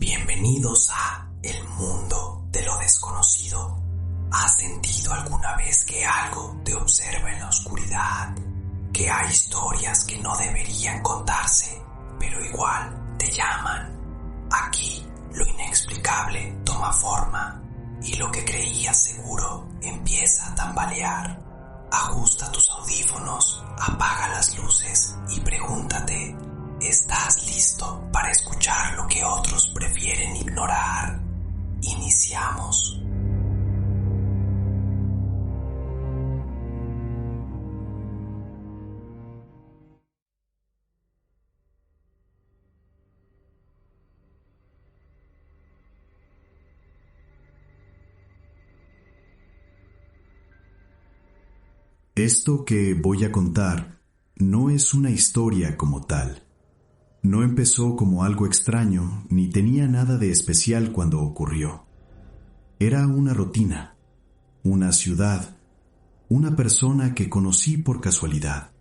Bienvenidos a El Mundo de lo Desconocido. ¿Has sentido alguna vez que algo te observa en la oscuridad? Que hay historias que no deberían contarse, pero igual te llaman. Aquí lo inexplicable toma forma y lo que creías seguro empieza a tambalear. Ajusta tus audífonos, apaga las luces y pregúntate: ¿estás listo para escuchar lo que otros prefieren ignorar? Iniciamos. Esto que voy a contar no es una historia como tal. No empezó como algo extraño, ni tenía nada de especial cuando ocurrió. Era una rutina, una ciudad, una persona que conocí por casualidad,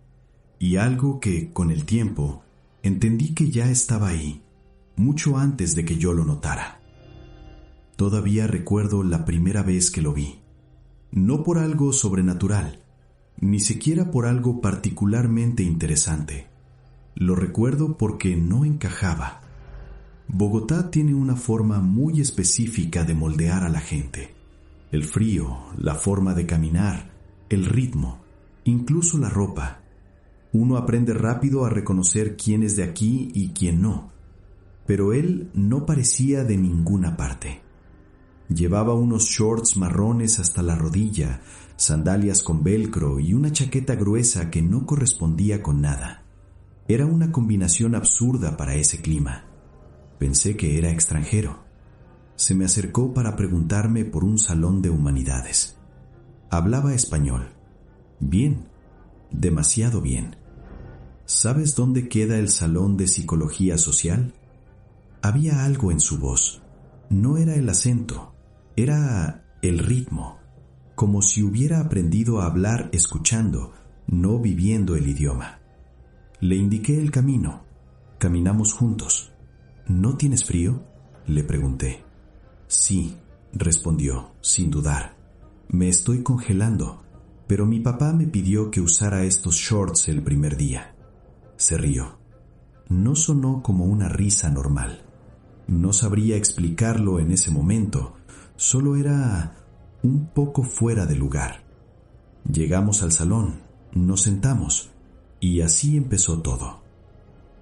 y algo que, con el tiempo, entendí que ya estaba ahí, mucho antes de que yo lo notara. Todavía recuerdo la primera vez que lo vi, no por algo sobrenatural, ni siquiera por algo particularmente interesante. Lo recuerdo porque no encajaba. Bogotá tiene una forma muy específica de moldear a la gente. El frío, la forma de caminar, el ritmo, incluso la ropa. Uno aprende rápido a reconocer quién es de aquí y quién no. Pero él no parecía de ninguna parte. Llevaba unos shorts marrones hasta la rodilla, sandalias con velcro y una chaqueta gruesa que no correspondía con nada. Era una combinación absurda para ese clima. Pensé que era extranjero. Se me acercó para preguntarme por un salón de humanidades. Hablaba español. Bien, demasiado bien. ¿Sabes dónde queda el salón de psicología social? Había algo en su voz. No era el acento, era el ritmo, como si hubiera aprendido a hablar escuchando, no viviendo el idioma. Le indiqué el camino. Caminamos juntos. ¿No tienes frío?, le pregunté. Sí, respondió, sin dudar. Me estoy congelando, pero mi papá me pidió que usara estos shorts el primer día. Se rió. No sonó como una risa normal. No sabría explicarlo en ese momento, solo era un poco fuera de lugar. Llegamos al salón, nos sentamos, y así empezó todo.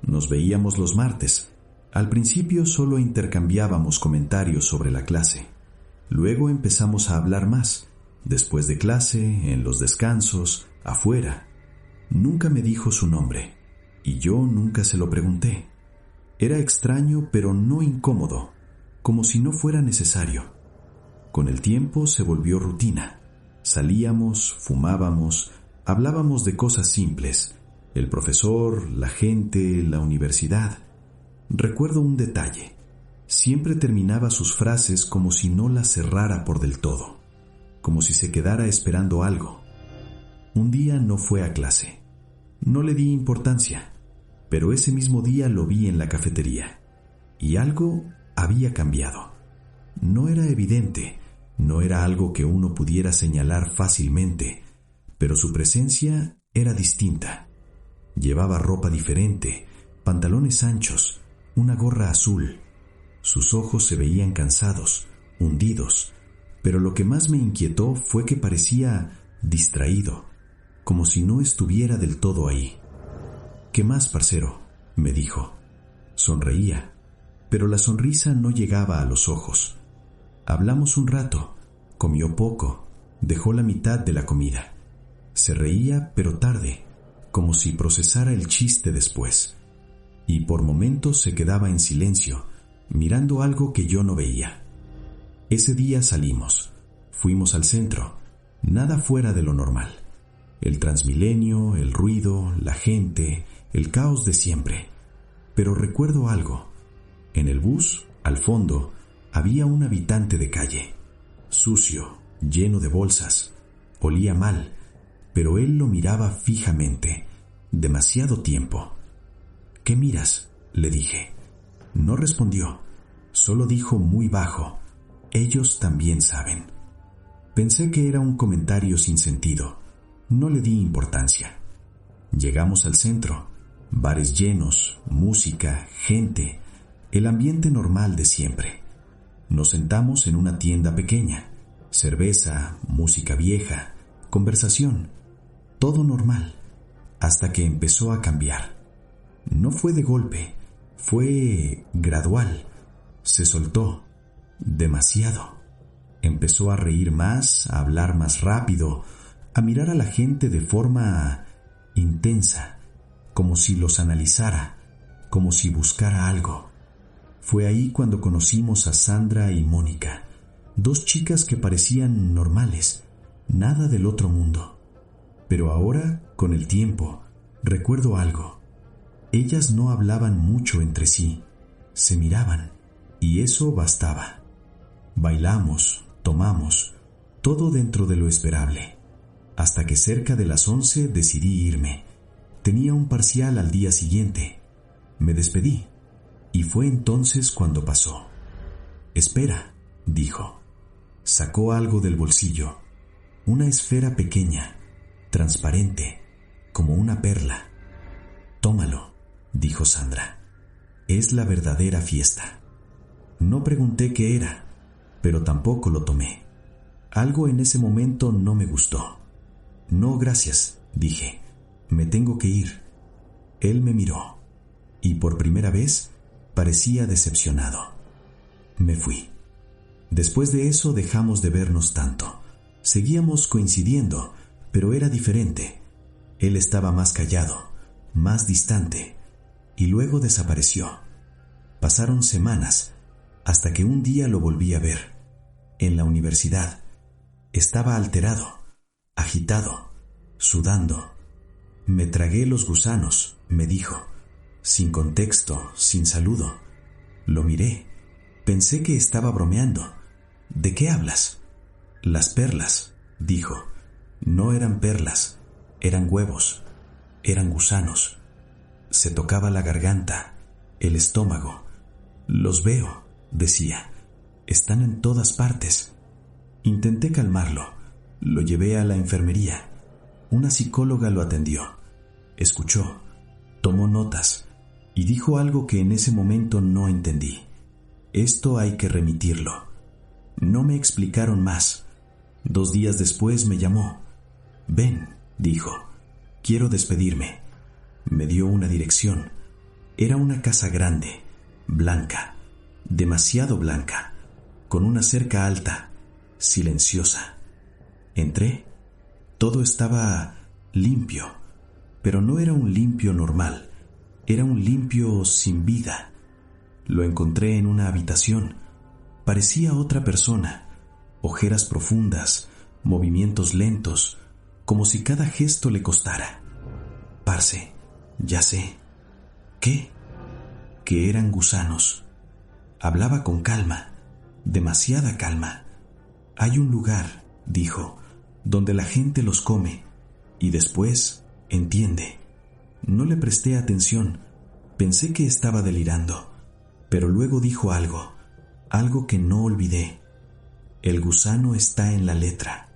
Nos veíamos los martes. Al principio solo intercambiábamos comentarios sobre la clase. Luego empezamos a hablar más, después de clase, en los descansos, afuera. Nunca me dijo su nombre, y yo nunca se lo pregunté. Era extraño, pero no incómodo, como si no fuera necesario. Con el tiempo se volvió rutina. Salíamos, fumábamos, hablábamos de cosas simples: el profesor, la gente, la universidad. Recuerdo un detalle. Siempre terminaba sus frases como si no las cerrara por del todo, como si se quedara esperando algo. Un día no fue a clase. No le di importancia. Pero ese mismo día lo vi en la cafetería, y algo había cambiado. No era evidente, no era algo que uno pudiera señalar fácilmente, pero su presencia era distinta. Llevaba ropa diferente, pantalones anchos, una gorra azul. Sus ojos se veían cansados, hundidos, pero lo que más me inquietó fue que parecía distraído, como si no estuviera del todo ahí. ¿Qué más, parcero?, me dijo. Sonreía, pero la sonrisa no llegaba a los ojos. Hablamos un rato, comió poco, dejó la mitad de la comida. Se reía, pero tarde, como si procesara el chiste después. Y por momentos se quedaba en silencio, mirando algo que yo no veía. Ese día salimos, fuimos al centro, nada fuera de lo normal. El Transmilenio, el ruido, la gente, el caos de siempre. Pero recuerdo algo. En el bus, al fondo, había un habitante de calle. Sucio, lleno de bolsas. Olía mal, pero él lo miraba fijamente, demasiado tiempo. ¿Qué miras?, le dije. No respondió. Solo dijo muy bajo: ellos también saben. Pensé que era un comentario sin sentido. No le di importancia. Llegamos al centro. Bares llenos, música, gente, el ambiente normal de siempre. Nos sentamos en una tienda pequeña. Cerveza, música vieja, conversación, todo normal, hasta que empezó a cambiar. No fue de golpe, fue gradual. Se soltó, demasiado. Empezó a reír más, a hablar más rápido, a mirar a la gente de forma intensa, como si los analizara, como si buscara algo. Fue ahí cuando conocimos a Sandra y Mónica, dos chicas que parecían normales, nada del otro mundo. Pero ahora, con el tiempo, recuerdo algo. Ellas no hablaban mucho entre sí, se miraban, y eso bastaba. Bailamos, tomamos, todo dentro de lo esperable, hasta que cerca de las 11 decidí irme. Tenía un parcial al día siguiente. Me despedí, y fue entonces cuando pasó. «Espera», dijo. Sacó algo del bolsillo, una esfera pequeña, transparente, como una perla. «Tómalo», dijo Sandra. «Es la verdadera fiesta». No pregunté qué era, pero tampoco lo tomé. Algo en ese momento no me gustó. «No, gracias», dije. «Me tengo que ir». Él me miró, y por primera vez parecía decepcionado. Me fui. Después de eso dejamos de vernos tanto. Seguíamos coincidiendo, pero era diferente. Él estaba más callado, más distante, y luego desapareció. Pasaron semanas, hasta que un día lo volví a ver. En la universidad. Estaba alterado, agitado, sudando. «Me tragué los gusanos», me dijo, sin contexto, sin saludo. Lo miré. Pensé que estaba bromeando. «¿De qué hablas?» «Las perlas», dijo. No eran perlas, eran huevos, eran gusanos. Se tocaba la garganta, el estómago. «Los veo», decía. «Están en todas partes». Intenté calmarlo. Lo llevé a la enfermería. Una psicóloga lo atendió. Escuchó, tomó notas y dijo algo que en ese momento no entendí. «Esto hay que remitirlo». No me explicaron más. 2 días después me llamó. «Ven», dijo, «quiero despedirme». Me dio una dirección. Era una casa grande, blanca, demasiado blanca, con una cerca alta, silenciosa. Entré. Todo estaba limpio, pero no era un limpio normal, era un limpio sin vida. Lo encontré en una habitación. Parecía otra persona, ojeras profundas, movimientos lentos, como si cada gesto le costara. «Parce, ya sé». «¿Qué?» «Que eran gusanos». Hablaba con calma, demasiada calma. «Hay un lugar», dijo, «donde la gente los come y después entiende». No le presté atención. Pensé que estaba delirando, pero luego dijo algo que no olvidé. «El gusano está en la letra».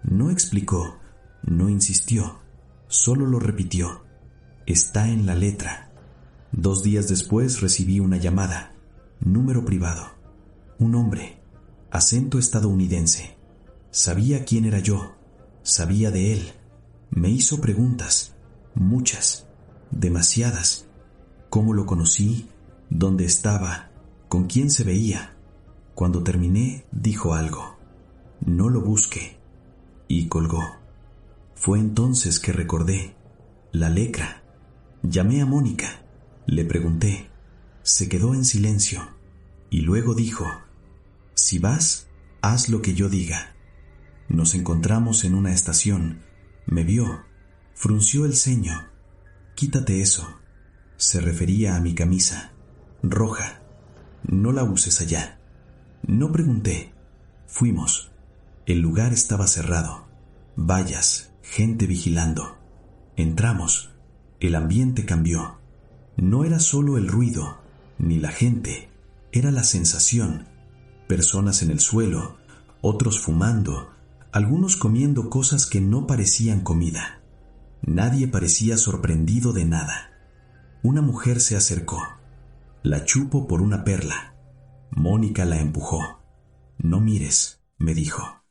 No explicó, no insistió, solo lo repitió. «Está en la letra». 2 días después recibí una llamada, número privado. Un hombre, acento estadounidense. Sabía quién era yo, sabía de él. Me hizo preguntas, muchas, demasiadas. ¿Cómo lo conocí? ¿Dónde estaba? ¿Con quién se veía? Cuando terminé, dijo algo. «No lo busque». Y colgó. Fue entonces que recordé. La lecra. Llamé a Mónica. Le pregunté. Se quedó en silencio. Y luego dijo: «Si vas, haz lo que yo diga». Nos encontramos en una estación. Me vio. Frunció el ceño. «Quítate eso». Se refería a mi camisa. Roja. «No la uses allá». No pregunté. Fuimos. El lugar estaba cerrado. Vallas, gente vigilando. Entramos. El ambiente cambió. No era solo el ruido, ni la gente. era la sensación. Personas en el suelo, otros fumando, algunos comiendo cosas que no parecían comida. Nadie parecía sorprendido de nada. Una mujer se acercó. La chupó por una perla. Mónica la empujó. «No mires», me dijo.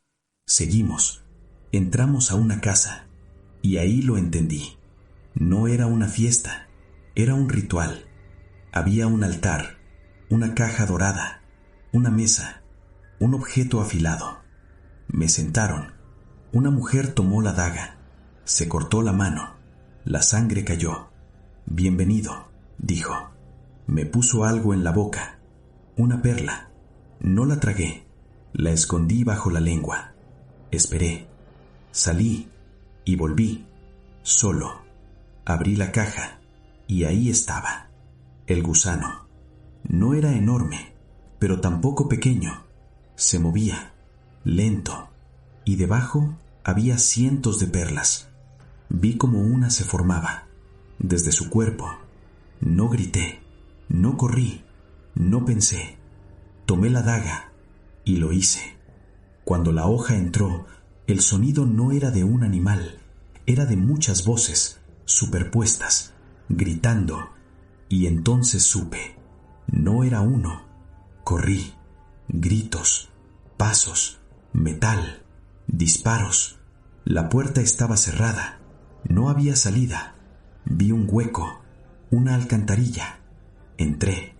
Seguimos. Entramos a una casa. Y ahí lo entendí. No era una fiesta, era un ritual. Había un altar, una caja dorada, una mesa, un objeto afilado. Me sentaron. Una mujer tomó la daga. Se cortó la mano. La sangre cayó. «Bienvenido», dijo. Me puso algo en la boca. Una perla. No la tragué. La escondí bajo la lengua. Esperé. Salí y volví. Solo. Abrí la caja y ahí estaba. El gusano. No era enorme, pero tampoco pequeño. Se movía, lento, y debajo había cientos de perlas. Vi como una se formaba, desde su cuerpo. No grité, no corrí, no pensé. Tomé la daga y lo hice. Cuando la hoja entró, el sonido no era de un animal, era de muchas voces, superpuestas, gritando, y entonces supe. No era uno. Corrí. Gritos, pasos, metal, disparos. La puerta estaba cerrada. No había salida. Vi un hueco, una alcantarilla. Entré.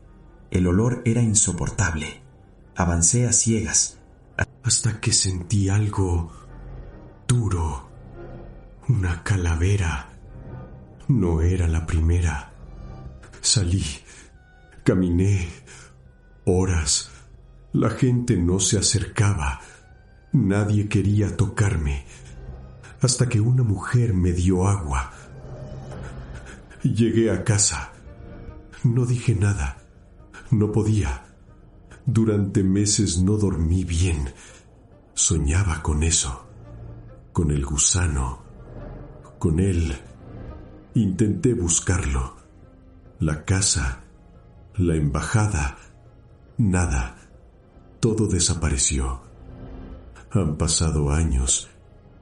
El olor era insoportable. Avancé a ciegas, hasta que sentí algo duro. Una calavera. No era la primera. Salí. Caminé. Horas. La gente no se acercaba. Nadie quería tocarme. Hasta que una mujer me dio agua. Llegué a casa. No dije nada. No podía. Durante meses no dormí bien. Soñaba con eso. Con el gusano. Con él. Intenté buscarlo. La casa. La embajada. Nada. Todo desapareció. Han pasado años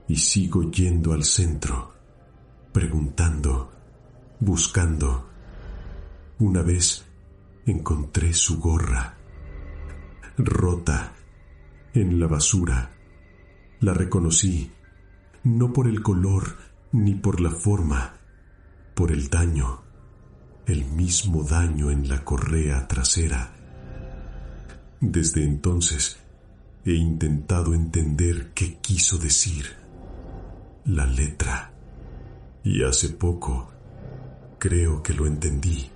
y sigo yendo al centro, preguntando, buscando. Una vez encontré su gorra, rota, en la basura. La reconocí, no por el color ni por la forma, por el daño, el mismo daño en la correa trasera. Desde entonces he intentado entender qué quiso decir la letra, y hace poco creo que lo entendí.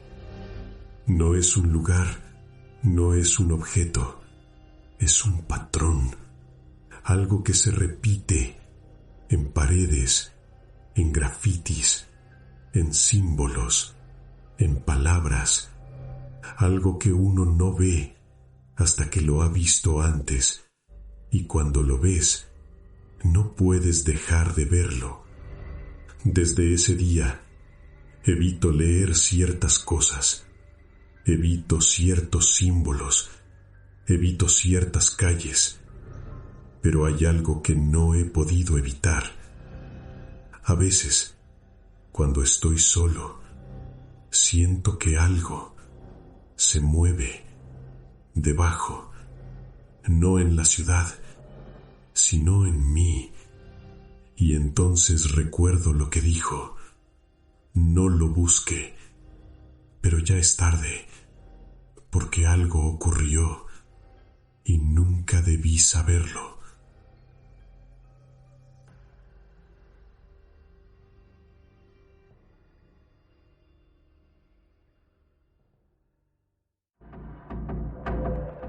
No es un lugar, no es un objeto, es un patrón, algo que se repite en paredes, en grafitis, en símbolos, en palabras, algo que uno no ve hasta que lo ha visto antes, y cuando lo ves, no puedes dejar de verlo. Desde ese día, evito leer ciertas cosas, evito ciertos símbolos, evito ciertas calles, pero hay algo que no he podido evitar. A veces, cuando estoy solo, siento que algo se mueve debajo, no en la ciudad, sino en mí. Y entonces recuerdo lo que dijo: no lo busque, pero ya es tarde, porque algo ocurrió y nunca debí saberlo.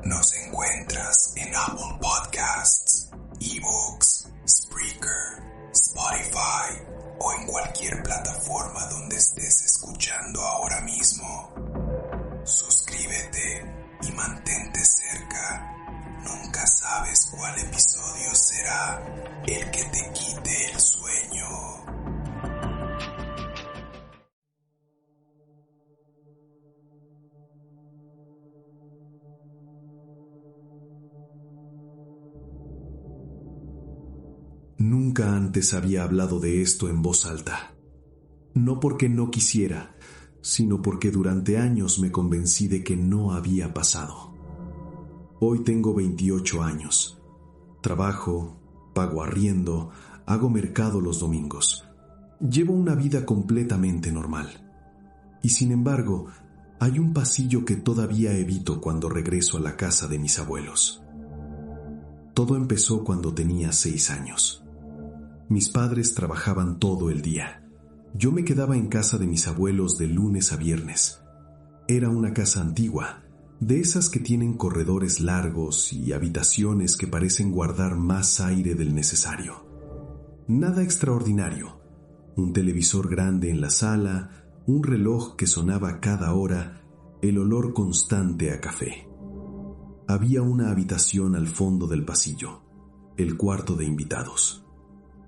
Nos encuentras en Apple Podcasts, eBooks, Spreaker, Spotify o en cualquier plataforma donde estés escuchando ahora mismo. Suscríbete y mantente cerca. Nunca sabes cuál episodio será el que te quite el sueño. Nunca antes había hablado de esto en voz alta. No porque no quisiera, sino porque durante años me convencí de que no había pasado. Hoy tengo 28 años. Trabajo, pago arriendo, hago mercado los domingos. Llevo una vida completamente normal. Y sin embargo, hay un pasillo que todavía evito cuando regreso a la casa de mis abuelos. Todo empezó cuando tenía 6 años. Mis padres trabajaban todo el día. Yo me quedaba en casa de mis abuelos de lunes a viernes. Era una casa antigua, de esas que tienen corredores largos y habitaciones que parecen guardar más aire del necesario. Nada extraordinario. Un televisor grande en la sala, un reloj que sonaba cada hora, el olor constante a café. Había una habitación al fondo del pasillo, el cuarto de invitados.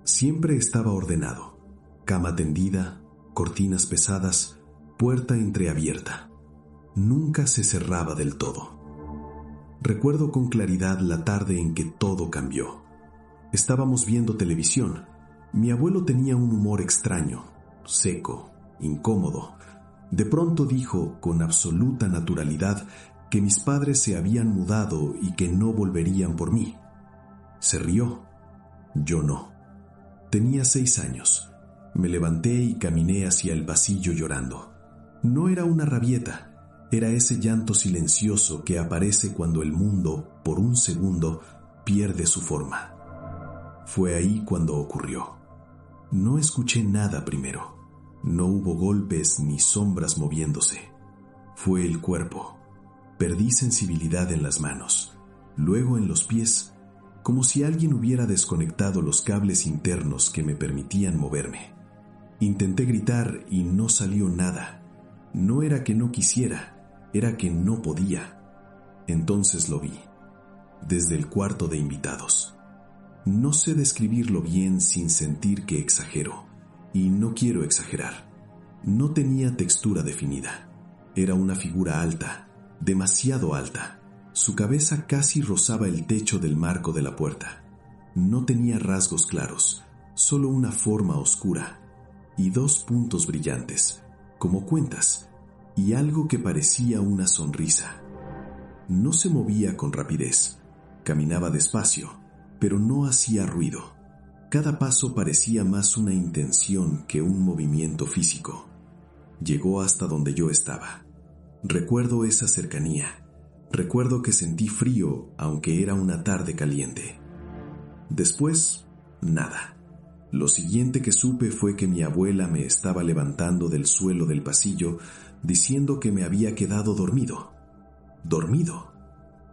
Siempre estaba ordenado. Cama tendida, cortinas pesadas, puerta entreabierta. Nunca se cerraba del todo. Recuerdo con claridad la tarde en que todo cambió. Estábamos viendo televisión. Mi abuelo tenía un humor extraño, seco, incómodo. De pronto dijo, con absoluta naturalidad, que mis padres se habían mudado y que no volverían por mí. Se rió. Yo no. Tenía 6 años. Me levanté y caminé hacia el pasillo llorando. No era una rabieta, era ese llanto silencioso que aparece cuando el mundo, por un segundo, pierde su forma. Fue ahí cuando ocurrió. No escuché nada primero. No hubo golpes ni sombras moviéndose. Fue el cuerpo. Perdí sensibilidad en las manos, luego en los pies, como si alguien hubiera desconectado los cables internos que me permitían moverme. Intenté gritar y no salió nada. No era que no quisiera, era que no podía. Entonces lo vi, desde el cuarto de invitados. No sé describirlo bien sin sentir que exagero, y no quiero exagerar. No tenía textura definida. Era una figura alta, demasiado alta. Su cabeza casi rozaba el techo del marco de la puerta. No tenía rasgos claros, solo una forma oscura y 2 puntos brillantes, como cuentas, y algo que parecía una sonrisa. No se movía con rapidez, caminaba despacio, pero no hacía ruido. Cada paso parecía más una intención que un movimiento físico. Llegó hasta donde yo estaba. Recuerdo esa cercanía. Recuerdo que sentí frío, aunque era una tarde caliente. Después, nada. Lo siguiente que supe fue que mi abuela me estaba levantando del suelo del pasillo, diciendo que me había quedado dormido. ¿Dormido?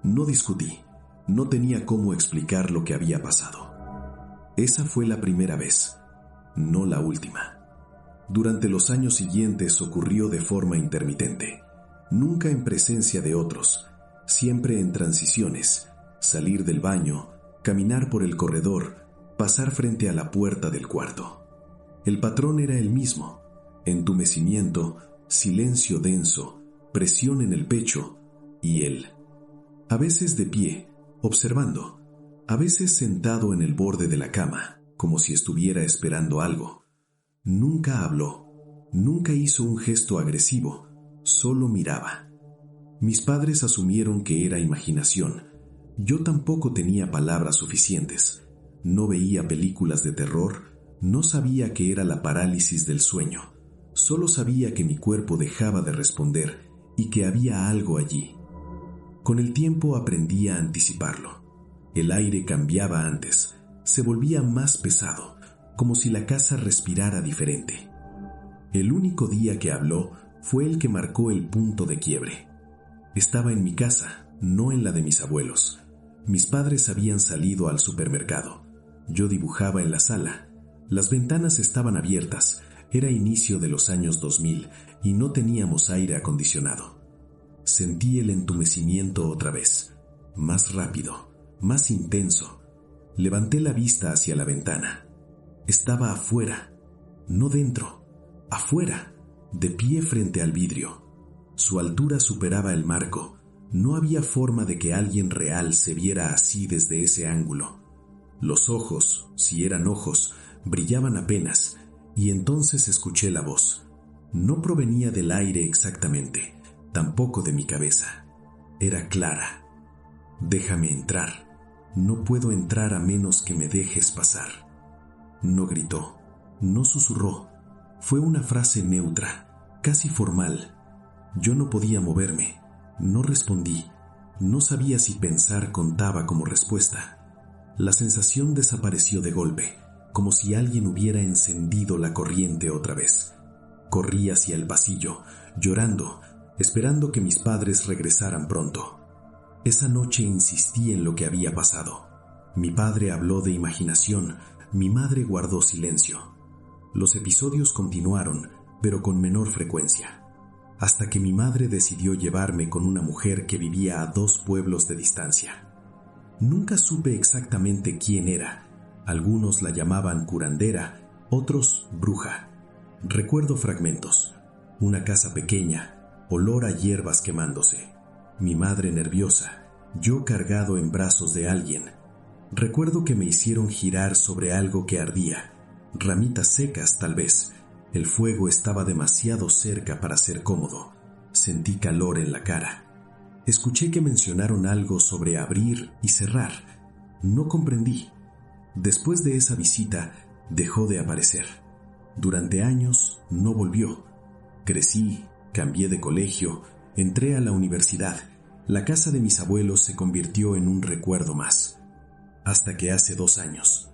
No discutí. No tenía cómo explicar lo que había pasado. Esa fue la primera vez, no la última. Durante los años siguientes ocurrió de forma intermitente. Nunca en presencia de otros, siempre en transiciones, salir del baño, caminar por el corredor, pasar frente a la puerta del cuarto. El patrón era el mismo: entumecimiento, silencio denso, presión en el pecho y él. A veces de pie, observando, a veces sentado en el borde de la cama, como si estuviera esperando algo. Nunca habló, nunca hizo un gesto agresivo, solo miraba. Mis padres asumieron que era imaginación. Yo tampoco tenía palabras suficientes. No veía películas de terror, no sabía qué era la parálisis del sueño. Solo sabía que mi cuerpo dejaba de responder y que había algo allí. Con el tiempo aprendí a anticiparlo. El aire cambiaba antes, se volvía más pesado, como si la casa respirara diferente. El único día que habló fue el que marcó el punto de quiebre. Estaba en mi casa, no en la de mis abuelos. Mis padres habían salido al supermercado. Yo dibujaba en la sala. Las ventanas estaban abiertas. Era inicio de los años 2000 y no teníamos aire acondicionado. Sentí el entumecimiento otra vez, más rápido, más intenso. Levanté la vista hacia la ventana. Estaba afuera, no dentro, afuera, de pie frente al vidrio. Su altura superaba el marco. No había forma de que alguien real se viera así desde ese ángulo. Los ojos, si eran ojos, brillaban apenas, y entonces escuché la voz. No provenía del aire exactamente, tampoco de mi cabeza. Era clara. «Déjame entrar. No puedo entrar a menos que me dejes pasar». No gritó, no susurró. Fue una frase neutra, casi formal. Yo no podía moverme, no respondí. No sabía si pensar contaba como respuesta. La sensación desapareció de golpe, como si alguien hubiera encendido la corriente otra vez. Corrí hacia el pasillo, llorando, esperando que mis padres regresaran pronto. Esa noche insistí en lo que había pasado. Mi padre habló de imaginación, mi madre guardó silencio. Los episodios continuaron, pero con menor frecuencia, hasta que mi madre decidió llevarme con una mujer que vivía a 2 pueblos de distancia. Nunca supe exactamente quién era. Algunos la llamaban curandera, otros bruja. Recuerdo fragmentos. Una casa pequeña, olor a hierbas quemándose. Mi madre nerviosa, yo cargado en brazos de alguien. Recuerdo que me hicieron girar sobre algo que ardía. Ramitas secas, tal vez. El fuego estaba demasiado cerca para ser cómodo. Sentí calor en la cara. Escuché que mencionaron algo sobre abrir y cerrar. No comprendí. Después de esa visita, dejó de aparecer. Durante años no volvió. Crecí, cambié de colegio, entré a la universidad. La casa de mis abuelos se convirtió en un recuerdo más. Hasta que hace 2 años.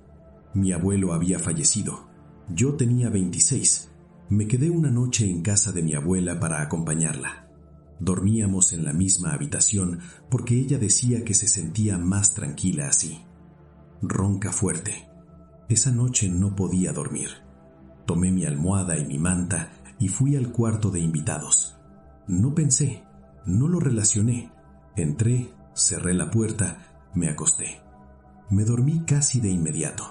Mi abuelo había fallecido. Yo tenía 26. Me quedé una noche en casa de mi abuela para acompañarla. Dormíamos en la misma habitación porque ella decía que se sentía más tranquila así. Ronca fuerte. Esa noche no podía dormir. Tomé mi almohada y mi manta y fui al cuarto de invitados. No pensé, no lo relacioné. Entré, cerré la puerta, me acosté. Me dormí casi de inmediato.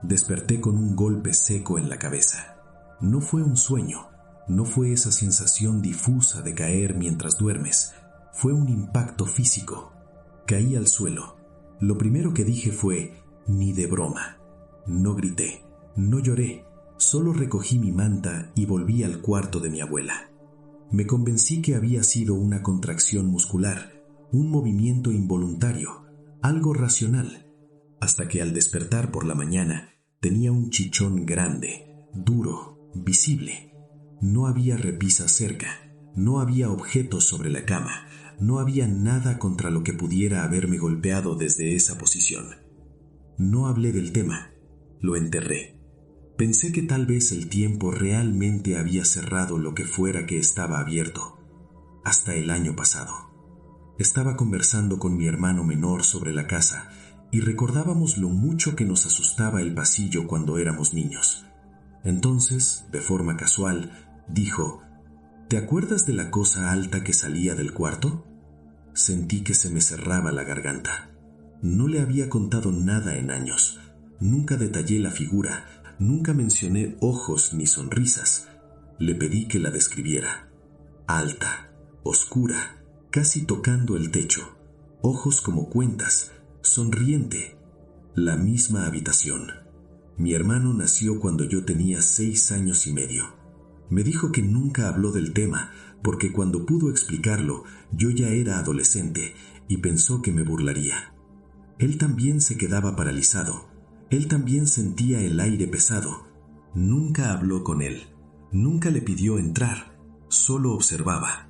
Desperté con un golpe seco en la cabeza. No fue un sueño, no fue esa sensación difusa de caer mientras duermes. Fue un impacto físico. Caí al suelo. Lo primero que dije fue, ni de broma. No grité, no lloré, solo recogí mi manta y volví al cuarto de mi abuela. Me convencí que había sido una contracción muscular, un movimiento involuntario, algo racional, hasta que al despertar por la mañana tenía un chichón grande, duro, visible. No había repisa cerca, no había objetos sobre la cama, no había nada contra lo que pudiera haberme golpeado desde esa posición. No hablé del tema, lo enterré. Pensé que tal vez el tiempo realmente había cerrado lo que fuera que estaba abierto. Hasta el año pasado. Estaba conversando con mi hermano menor sobre la casa y recordábamos lo mucho que nos asustaba el pasillo cuando éramos niños. Entonces, de forma casual, dijo, ¿te acuerdas de la cosa alta que salía del cuarto? Sentí que se me cerraba la garganta. No le había contado nada en años. Nunca detallé la figura, nunca mencioné ojos ni sonrisas. Le pedí que la describiera. Alta, oscura, casi tocando el techo, ojos como cuentas, sonriente, la misma habitación. Mi hermano nació cuando yo tenía 6 años y medio. Me dijo que nunca habló del tema, porque cuando pudo explicarlo, yo ya era adolescente y pensó que me burlaría. Él también se quedaba paralizado, él también sentía el aire pesado. Nunca habló con él, nunca le pidió entrar, solo observaba.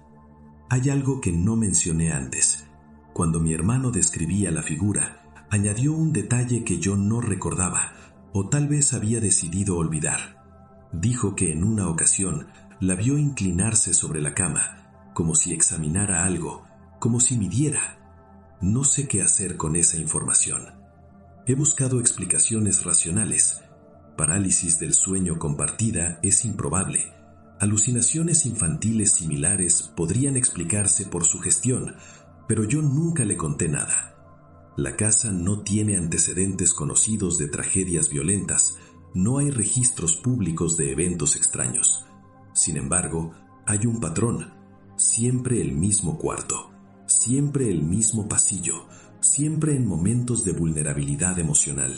Hay algo que no mencioné antes. Cuando mi hermano describía la figura, añadió un detalle que yo no recordaba, o tal vez había decidido olvidar. Dijo que en una ocasión la vio inclinarse sobre la cama, como si examinara algo, como si midiera. No sé qué hacer con esa información. He buscado explicaciones racionales. Parálisis del sueño compartida es improbable. Alucinaciones infantiles similares podrían explicarse por sugestión, pero yo nunca le conté nada. La casa no tiene antecedentes conocidos de tragedias violentas, no hay registros públicos de eventos extraños. Sin embargo, hay un patrón, siempre el mismo cuarto, siempre el mismo pasillo, siempre en momentos de vulnerabilidad emocional.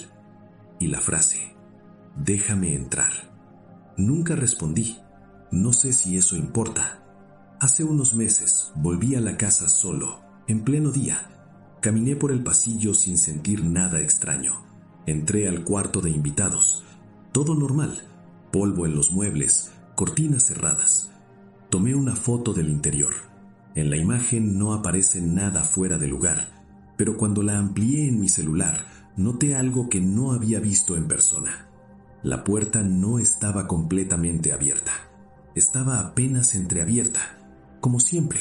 Y la frase, déjame entrar. Nunca respondí. No sé si eso importa. Hace unos meses volví a la casa solo, en pleno día. Caminé por el pasillo sin sentir nada extraño. Entré al cuarto de invitados. Todo normal. Polvo en los muebles, cortinas cerradas. Tomé una foto del interior. En la imagen no aparece nada fuera de lugar, pero cuando la amplié en mi celular, noté algo que no había visto en persona. La puerta no estaba completamente abierta. Estaba apenas entreabierta, como siempre.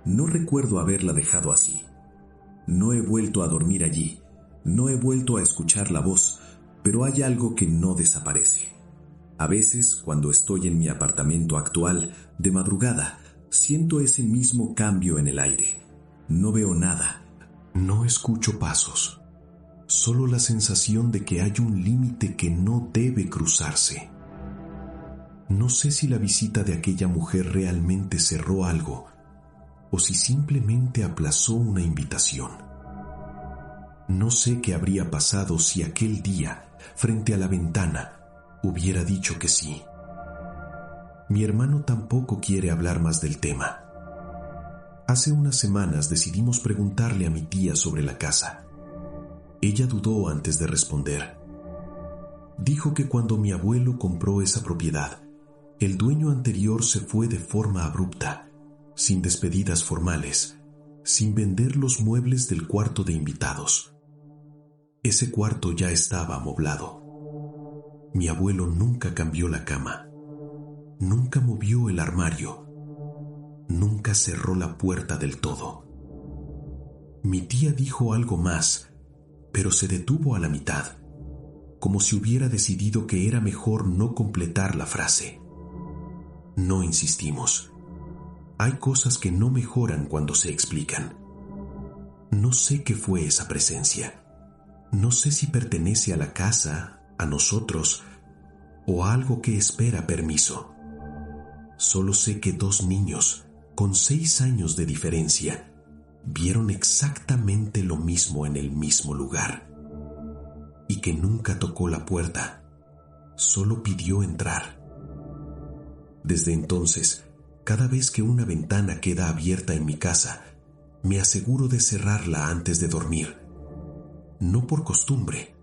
No recuerdo haberla dejado así. No he vuelto a dormir allí. No he vuelto a escuchar la voz, pero hay algo que no desaparece. A veces, cuando estoy en mi apartamento actual, de madrugada, siento ese mismo cambio en el aire. No veo nada. No escucho pasos. Solo la sensación de que hay un límite que no debe cruzarse. No sé si la visita de aquella mujer realmente cerró algo o si simplemente aplazó una invitación. No sé qué habría pasado si aquel día, frente a la ventana, hubiera dicho que sí. Mi hermano tampoco quiere hablar más del tema. Hace unas semanas decidimos preguntarle a mi tía sobre la casa. Ella dudó antes de responder. Dijo que cuando mi abuelo compró esa propiedad, el dueño anterior se fue de forma abrupta, sin despedidas formales, sin vender los muebles del cuarto de invitados. Ese cuarto ya estaba amoblado. Mi abuelo nunca cambió la cama, nunca movió el armario, nunca cerró la puerta del todo. Mi tía dijo algo más, pero se detuvo a la mitad, como si hubiera decidido que era mejor no completar la frase. No insistimos. Hay cosas que no mejoran cuando se explican. No sé qué fue esa presencia. No sé si pertenece a la casa, a nosotros, o a algo que espera permiso. Solo sé que 2 niños, con 6 años de diferencia, vieron exactamente lo mismo en el mismo lugar. Y que nunca tocó la puerta, solo pidió entrar. Desde entonces, cada vez que una ventana queda abierta en mi casa, me aseguro de cerrarla antes de dormir. No por costumbre,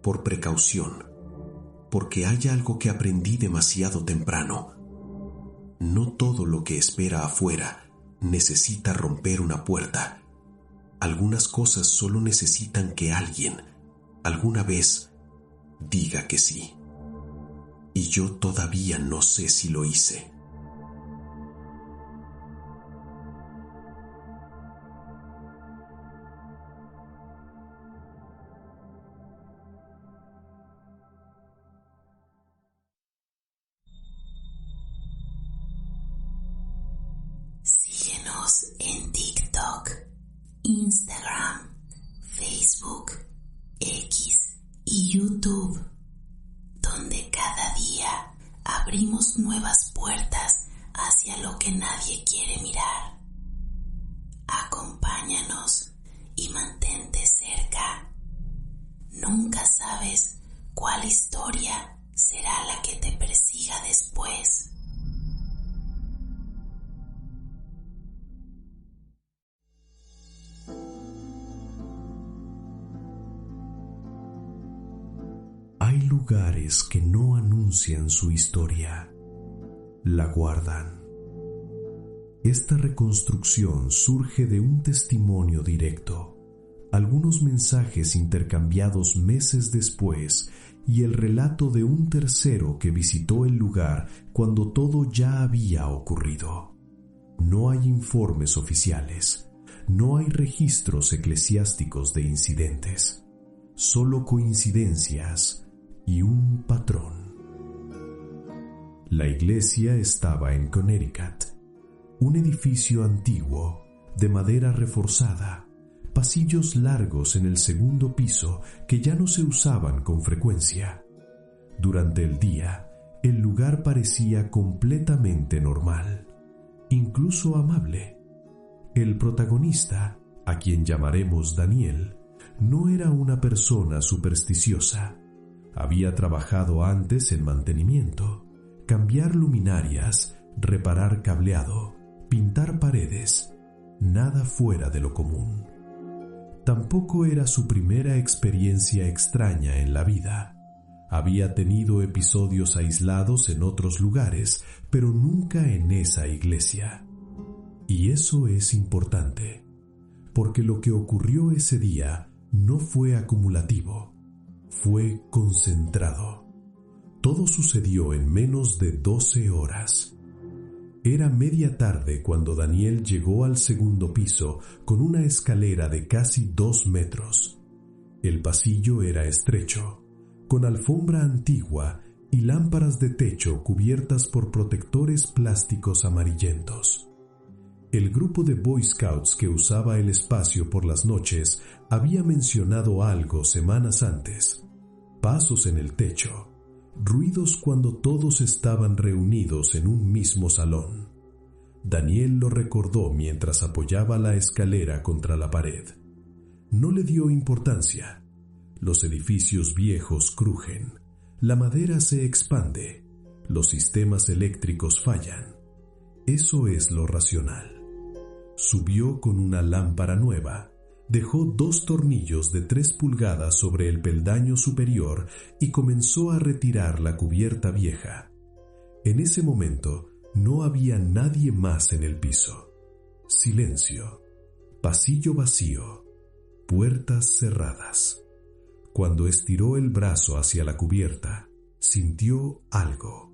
por precaución, porque hay algo que aprendí demasiado temprano. No todo lo que espera afuera necesita romper una puerta. Algunas cosas solo necesitan que alguien, alguna vez, diga que sí. Y yo todavía no sé si lo hice. Síguenos en TikTok, Instagram, Facebook, X y YouTube, donde cada día abrimos nuevas puertas hacia lo que nadie quiere mirar. Acompáñanos y mantente cerca. Nunca sabes cuál historia será la que te persiga después. Hay lugares que no anuncian su historia, la guardan. Esta reconstrucción surge de un testimonio directo, algunos mensajes intercambiados meses después y el relato de un tercero que visitó el lugar cuando todo ya había ocurrido. No hay informes oficiales, no hay registros eclesiásticos de incidentes, solo coincidencias y un patrón. La iglesia estaba en Connecticut, un edificio antiguo, de madera reforzada, pasillos largos en el segundo piso que ya no se usaban con frecuencia. Durante el día, el lugar parecía completamente normal, incluso amable. El protagonista, a quien llamaremos Daniel, no era una persona supersticiosa. Había trabajado antes en mantenimiento, cambiar luminarias, reparar cableado, pintar paredes, nada fuera de lo común. Tampoco era su primera experiencia extraña en la vida. Había tenido episodios aislados en otros lugares, pero nunca en esa iglesia. Y eso es importante, porque lo que ocurrió ese día no fue acumulativo, fue concentrado. Todo sucedió en menos de 12 horas. Era media tarde cuando Daniel llegó al segundo piso con una escalera de casi 2 metros. El pasillo era estrecho, con alfombra antigua y lámparas de techo cubiertas por protectores plásticos amarillentos. El grupo de Boy Scouts que usaba el espacio por las noches había mencionado algo semanas antes: pasos en el techo, ruidos cuando todos estaban reunidos en un mismo salón. Daniel lo recordó mientras apoyaba la escalera contra la pared. No le dio importancia. Los edificios viejos crujen, la madera se expande, los sistemas eléctricos fallan. Eso es lo racional. Subió con una lámpara nueva, dejó 2 tornillos de 3 pulgadas sobre el peldaño superior y comenzó a retirar la cubierta vieja. En ese momento no había nadie más en el piso. Silencio, pasillo vacío, puertas cerradas. Cuando estiró el brazo hacia la cubierta, sintió algo.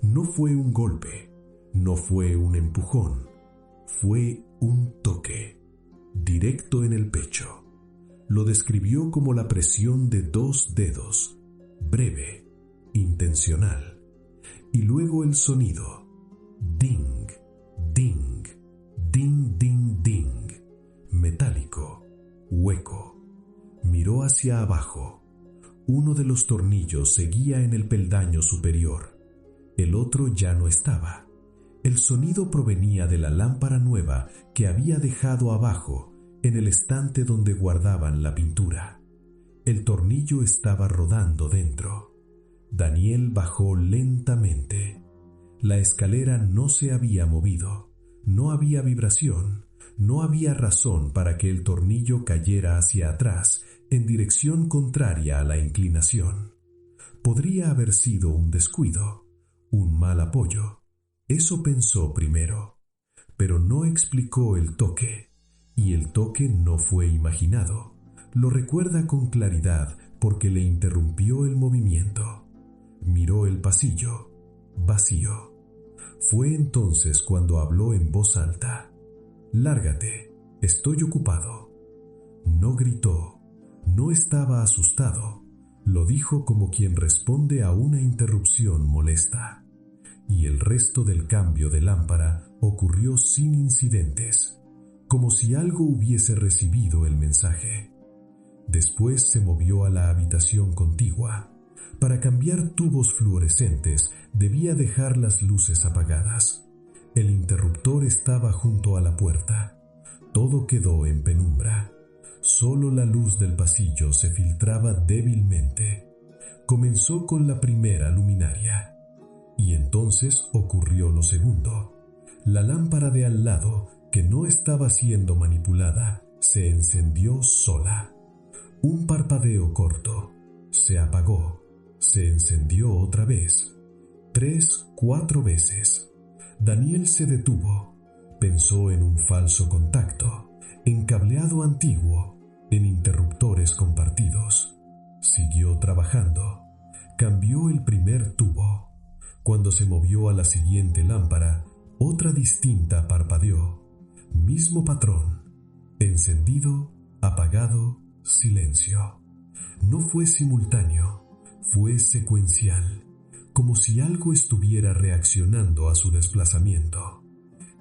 No fue un golpe, no fue un empujón, fue un toque, directo en el pecho. Lo describió como la presión de 2 dedos, breve, intencional. Y luego el sonido, ding, ding, ding, ding, ding, metálico, hueco. Miró hacia abajo. Uno de los tornillos seguía en el peldaño superior. El otro ya no estaba. El sonido provenía de la lámpara nueva que había dejado abajo en el estante donde guardaban la pintura. El tornillo estaba rodando dentro. Daniel bajó lentamente. La escalera no se había movido. No había vibración. No había razón para que el tornillo cayera hacia atrás en dirección contraria a la inclinación. Podría haber sido un descuido, un mal apoyo. Eso pensó primero, pero no explicó el toque, y el toque no fue imaginado. Lo recuerda con claridad porque le interrumpió el movimiento. Miró el pasillo, vacío. Fue entonces cuando habló en voz alta. «Lárgate, estoy ocupado». No gritó. No estaba asustado, lo dijo como quien responde a una interrupción molesta. Y el resto del cambio de lámpara ocurrió sin incidentes, como si algo hubiese recibido el mensaje. Después se movió a la habitación contigua. Para cambiar tubos fluorescentes debía dejar las luces apagadas. El interruptor estaba junto a la puerta. Todo quedó en penumbra. Solo la luz del pasillo se filtraba débilmente. Comenzó con la primera luminaria. Y entonces ocurrió lo segundo. La lámpara de al lado, que no estaba siendo manipulada, se encendió sola. Un parpadeo corto. Se apagó. Se encendió otra vez. 3, 4 veces. Daniel se detuvo. Pensó en un falso contacto, en cableado antiguo, en interruptores compartidos. Siguió trabajando. Cambió el primer tubo. Cuando se movió a la siguiente lámpara, otra distinta parpadeó. Mismo patrón. Encendido, apagado, silencio. No fue simultáneo, fue secuencial, como si algo estuviera reaccionando a su desplazamiento.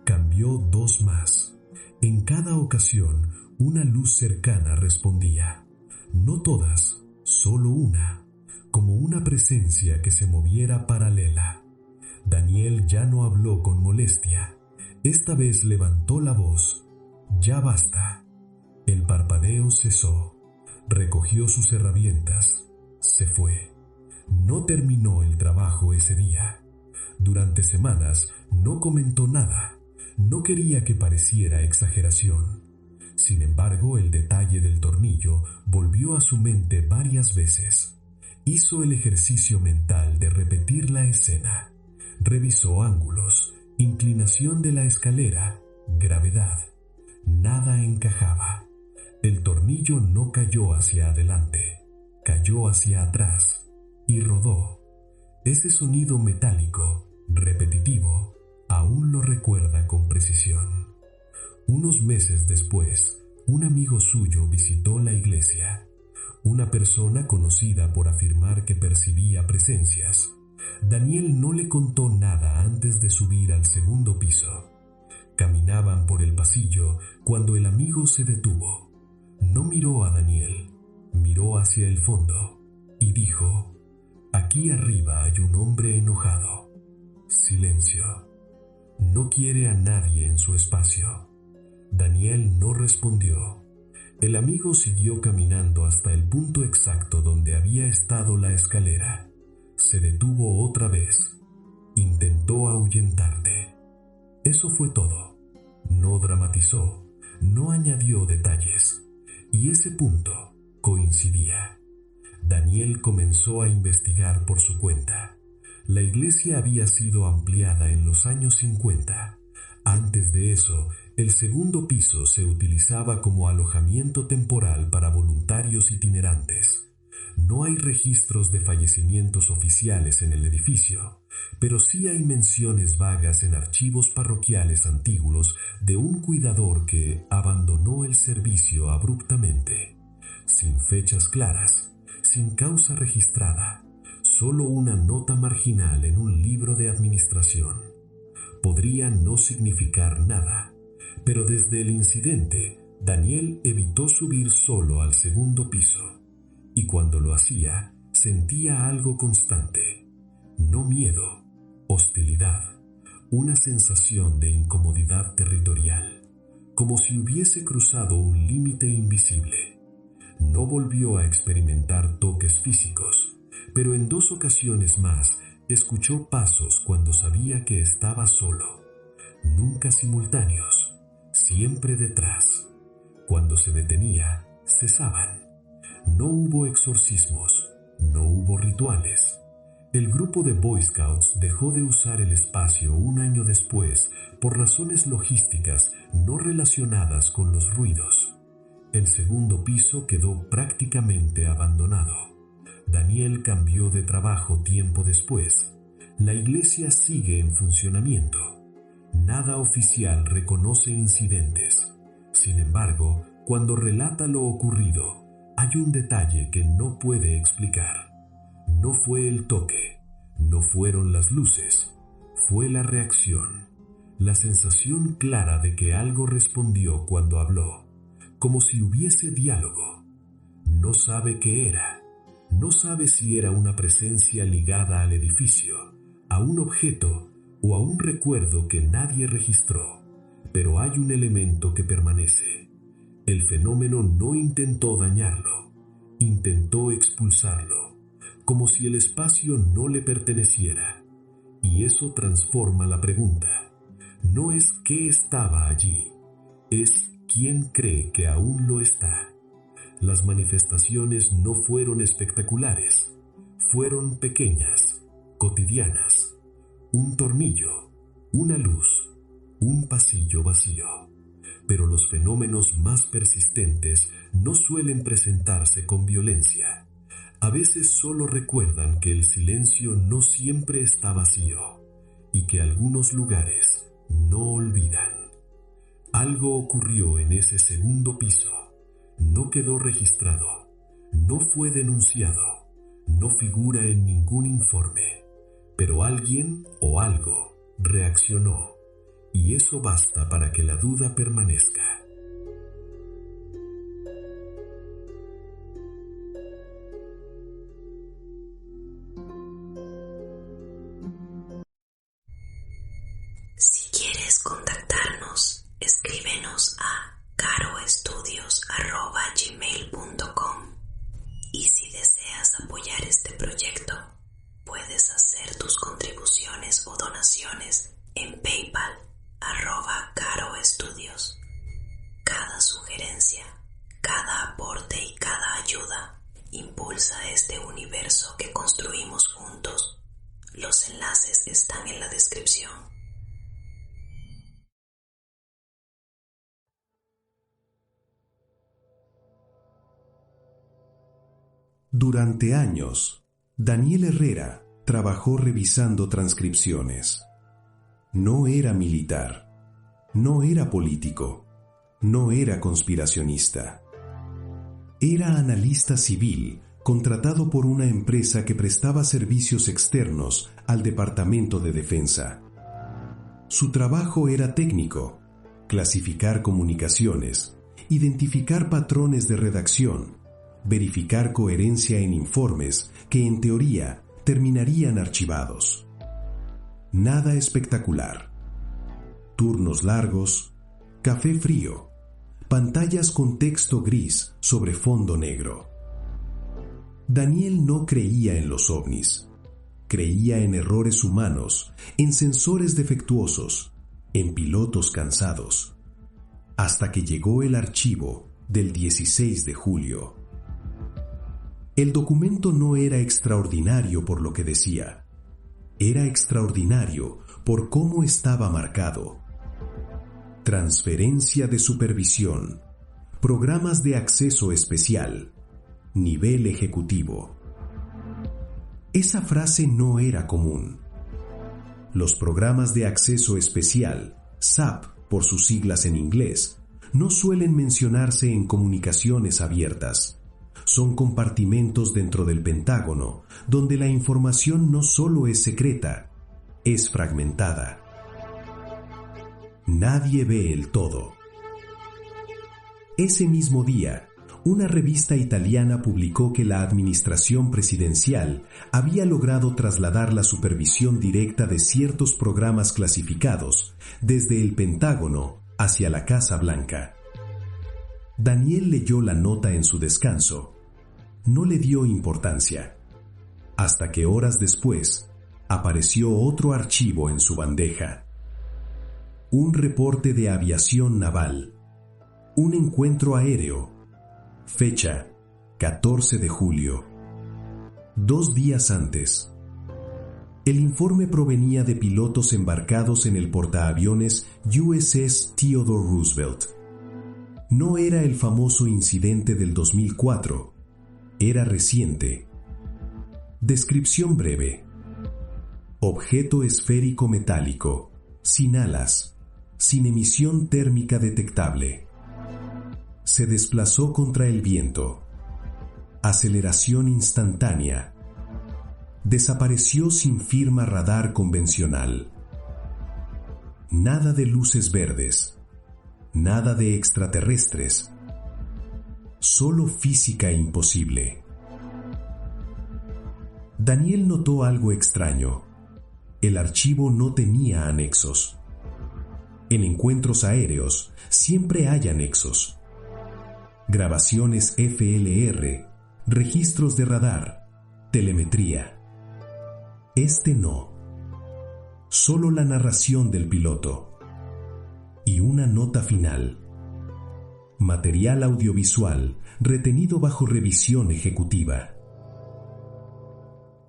Cambió 2 más. En cada ocasión, una luz cercana respondía. No todas, solo una, como una presencia que se moviera paralela. Daniel ya no habló con molestia. Esta vez levantó la voz. «Ya basta». El parpadeo cesó, recogió sus herramientas, se fue. No terminó el trabajo ese día. Durante semanas no comentó nada, no quería que pareciera exageración. Sin embargo, el detalle del tornillo volvió a su mente varias veces. Hizo el ejercicio mental de repetir la escena. Revisó ángulos, inclinación de la escalera, gravedad. Nada encajaba. El tornillo no cayó hacia adelante, cayó hacia atrás y rodó. Ese sonido metálico, repetitivo, aún lo recuerda con precisión. Unos meses después, un amigo suyo visitó la iglesia. Una persona conocida por afirmar que percibía presencias. Daniel no le contó nada antes de subir al segundo piso. Caminaban por el pasillo cuando el amigo se detuvo. No miró a Daniel, miró hacia el fondo y dijo: «Aquí arriba hay un hombre enojado». Silencio. No quiere a nadie en su espacio. Daniel no respondió. El amigo siguió caminando hasta el punto exacto donde había estado la escalera. Se detuvo otra vez. Intentó ahuyentarte. Eso fue todo. No dramatizó, no añadió detalles. Y ese punto coincidía. Daniel comenzó a investigar por su cuenta. La iglesia había sido ampliada en los años 50. Antes de eso, el segundo piso se utilizaba como alojamiento temporal para voluntarios itinerantes. No hay registros de fallecimientos oficiales en el edificio, pero sí hay menciones vagas en archivos parroquiales antiguos de un cuidador que abandonó el servicio abruptamente, sin fechas claras, sin causa registrada, solo una nota marginal en un libro de administración. Podría no significar nada, pero desde el incidente, Daniel evitó subir solo al segundo piso, y cuando lo hacía, sentía algo constante. No miedo, hostilidad, una sensación de incomodidad territorial, como si hubiese cruzado un límite invisible. No volvió a experimentar toques físicos, pero en 2 ocasiones más escuchó pasos cuando sabía que estaba solo. Nunca simultáneos, siempre detrás. Cuando se detenía, cesaban. No hubo exorcismos, no hubo rituales. El grupo de Boy Scouts dejó de usar el espacio un año después por razones logísticas no relacionadas con los ruidos. El segundo piso quedó prácticamente abandonado. Daniel cambió de trabajo tiempo después. La iglesia sigue en funcionamiento. Nada oficial reconoce incidentes. Sin embargo, cuando relata lo ocurrido, hay un detalle que no puede explicar. No fue el toque, no fueron las luces, fue la reacción, la sensación clara de que algo respondió cuando habló, como si hubiese diálogo. No sabe qué era, no sabe si era una presencia ligada al edificio, a un objeto o a un recuerdo que nadie registró, pero hay un elemento que permanece. El fenómeno no intentó dañarlo, intentó expulsarlo, como si el espacio no le perteneciera. Y eso transforma la pregunta. No es qué estaba allí, es quién cree que aún lo está. Las manifestaciones no fueron espectaculares, fueron pequeñas, cotidianas. Un tornillo, una luz, un pasillo vacío. Pero los fenómenos más persistentes no suelen presentarse con violencia. A veces solo recuerdan que el silencio no siempre está vacío y que algunos lugares no olvidan. Algo ocurrió en ese segundo piso. No quedó registrado, no fue denunciado, no figura en ningún informe, pero alguien o algo reaccionó. Y eso basta para que la duda permanezca. Si quieres contactarnos, escríbenos a caroestudios@gmail.com. construimos juntos. Los enlaces están en la descripción. Durante años, Daniel Herrera trabajó revisando transcripciones. No era militar, no era político, no era conspiracionista. Era analista civil contratado por una empresa que prestaba servicios externos al Departamento de Defensa. Su trabajo era técnico: clasificar comunicaciones, identificar patrones de redacción, verificar coherencia en informes que en teoría terminarían archivados. Nada espectacular. Turnos largos, café frío, pantallas con texto gris sobre fondo negro. Daniel no creía en los ovnis. Creía en errores humanos, en sensores defectuosos, en pilotos cansados. Hasta que llegó el archivo del 16 de julio. El documento no era extraordinario por lo que decía. Era extraordinario por cómo estaba marcado. Transferencia de supervisión, programas de acceso especial, nivel ejecutivo. Esa frase no era común. Los programas de acceso especial, SAP por sus siglas en inglés, no suelen mencionarse en comunicaciones abiertas. Son compartimentos dentro del Pentágono, donde la información no solo es secreta, es fragmentada. Nadie ve el todo. Ese mismo día, una revista italiana publicó que la administración presidencial había logrado trasladar la supervisión directa de ciertos programas clasificados desde el Pentágono hacia la Casa Blanca. Daniel leyó la nota en su descanso. No le dio importancia, hasta que horas después apareció otro archivo en su bandeja. Un reporte de aviación naval. Un encuentro aéreo. Fecha: 14 de julio. 2 días antes. El informe provenía de pilotos embarcados en el portaaviones USS Theodore Roosevelt. No era el famoso incidente del 2004. Era reciente. Descripción breve. Objeto esférico metálico, sin alas, sin emisión térmica detectable. Se desplazó contra el viento. Aceleración instantánea. Desapareció sin firma radar convencional. Nada de luces verdes. Nada de extraterrestres. Solo física imposible. Daniel notó algo extraño. El archivo no tenía anexos. En encuentros aéreos siempre hay anexos. Grabaciones FLR, registros de radar, telemetría. Este no. Solo la narración del piloto. Y una nota final. Material audiovisual retenido bajo revisión ejecutiva.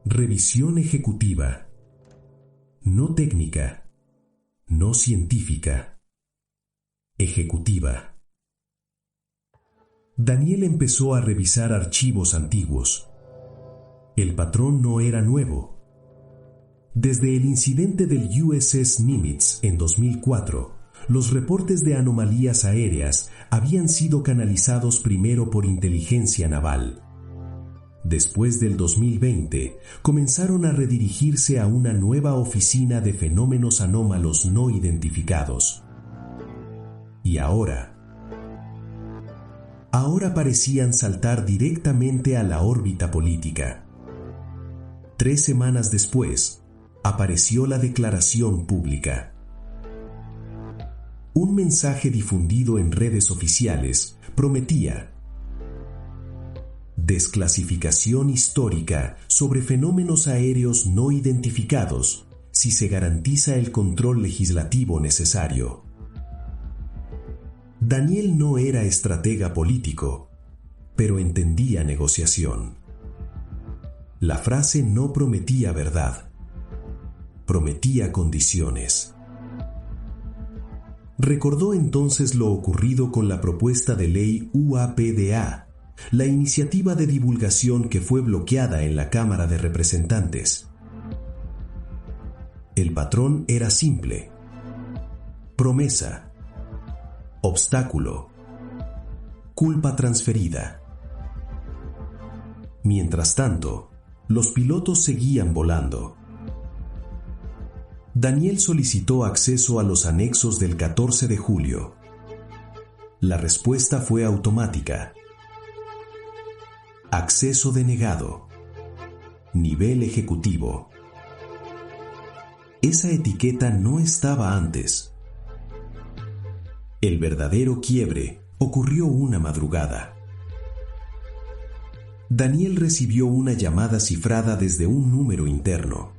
Revisión ejecutiva. No técnica, no científica. Ejecutiva. Daniel empezó a revisar archivos antiguos. El patrón no era nuevo. Desde el incidente del USS Nimitz en 2004, los reportes de anomalías aéreas habían sido canalizados primero por inteligencia naval. Después del 2020, comenzaron a redirigirse a una nueva oficina de fenómenos anómalos no identificados. Y ahora parecían saltar directamente a la órbita política. 3 semanas después, apareció la declaración pública. Un mensaje difundido en redes oficiales prometía: desclasificación histórica sobre fenómenos aéreos no identificados si se garantiza el control legislativo necesario. Daniel no era estratega político, pero entendía negociación. La frase no prometía verdad, prometía condiciones. Recordó entonces lo ocurrido con la propuesta de ley UAPDA, la iniciativa de divulgación que fue bloqueada en la Cámara de Representantes. El patrón era simple: promesa, obstáculo, culpa transferida. Mientras tanto, los pilotos seguían volando. Daniel solicitó acceso a los anexos del 14 de julio. La respuesta fue automática. Acceso denegado. Nivel ejecutivo. Esa etiqueta no estaba antes. El verdadero quiebre ocurrió una madrugada. Daniel recibió una llamada cifrada desde un número interno.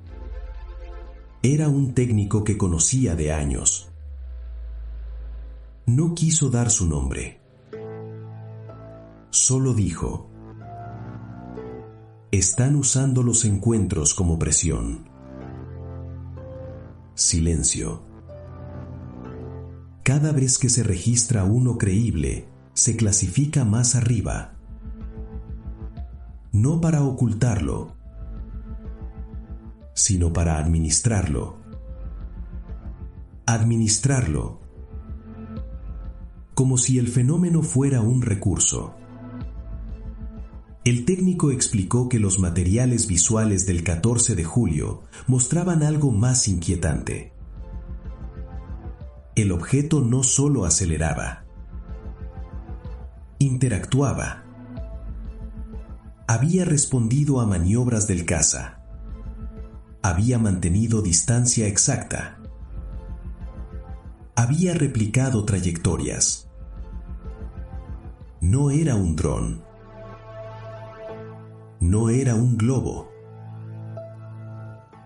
Era un técnico que conocía de años. No quiso dar su nombre. Solo dijo: están usando los encuentros como presión. Silencio. Cada vez que se registra uno creíble, se clasifica más arriba. No para ocultarlo, sino para administrarlo. Administrarlo, como si el fenómeno fuera un recurso. El técnico explicó que los materiales visuales del 14 de julio mostraban algo más inquietante. El objeto no solo aceleraba, interactuaba. Había respondido a maniobras del caza. Había mantenido distancia exacta. Había replicado trayectorias. No era un dron. No era un globo.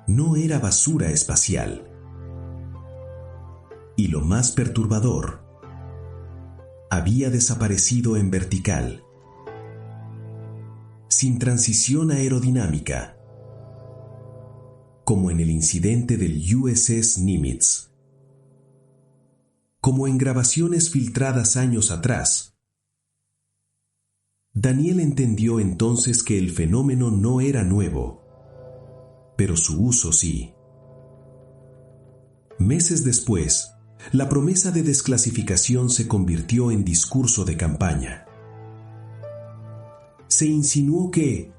No era basura espacial. Y lo más perturbador, había desaparecido en vertical, sin transición aerodinámica, como en el incidente del USS Nimitz, como en grabaciones filtradas años atrás. Daniel entendió entonces que el fenómeno no era nuevo, pero su uso sí. Meses después, la promesa de desclasificación se convirtió en discurso de campaña. Se insinuó que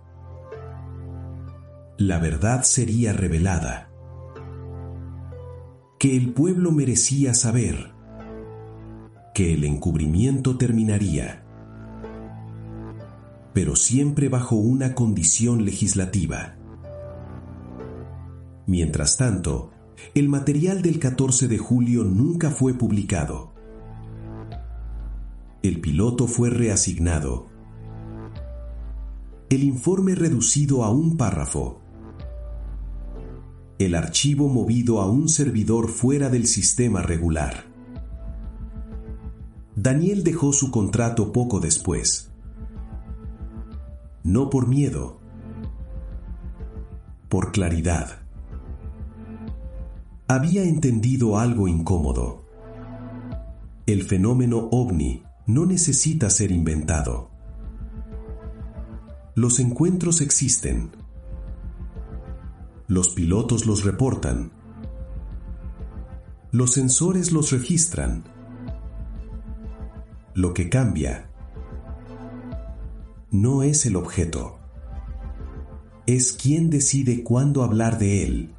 la verdad sería revelada, que el pueblo merecía saber, que el encubrimiento terminaría, pero siempre bajo una condición legislativa. Mientras tanto, el material del 14 de julio nunca fue publicado. El piloto fue reasignado. El informe reducido a un párrafo. El archivo movido a un servidor fuera del sistema regular. Daniel dejó su contrato poco después. No por miedo, por claridad. Había entendido algo incómodo. El fenómeno ovni no necesita ser inventado. Los encuentros existen. Los pilotos los reportan. Los sensores los registran. Lo que cambia no es el objeto. Es quién decide cuándo hablar de él.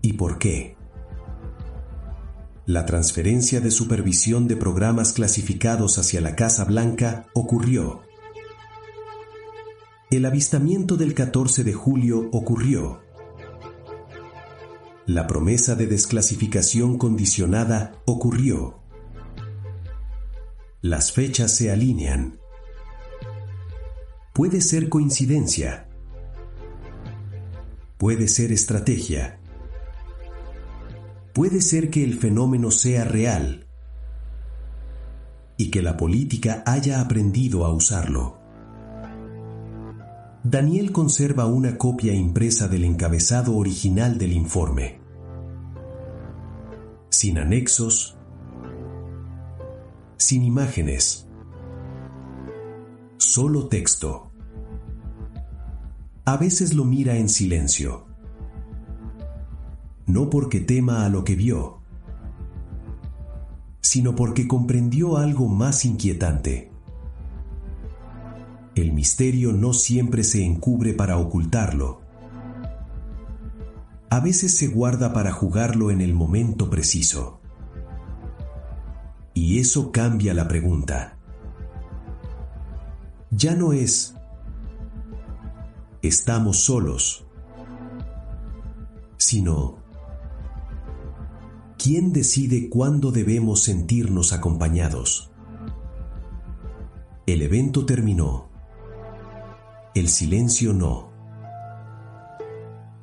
¿Y por qué? La transferencia de supervisión de programas clasificados hacia la Casa Blanca ocurrió. El avistamiento del 14 de julio ocurrió. La promesa de desclasificación condicionada ocurrió. Las fechas se alinean. Puede ser coincidencia. Puede ser estrategia. Puede ser que el fenómeno sea real y que la política haya aprendido a usarlo. Daniel conserva una copia impresa del encabezado original del informe, sin anexos, sin imágenes, solo texto. A veces lo mira en silencio, no porque tema a lo que vio, sino porque comprendió algo más inquietante. El misterio no siempre se encubre para ocultarlo. A veces se guarda para jugarlo en el momento preciso. Y eso cambia la pregunta. Ya no es ¿estamos solos?, sino ¿quién decide cuándo debemos sentirnos acompañados? El evento terminó. El silencio no.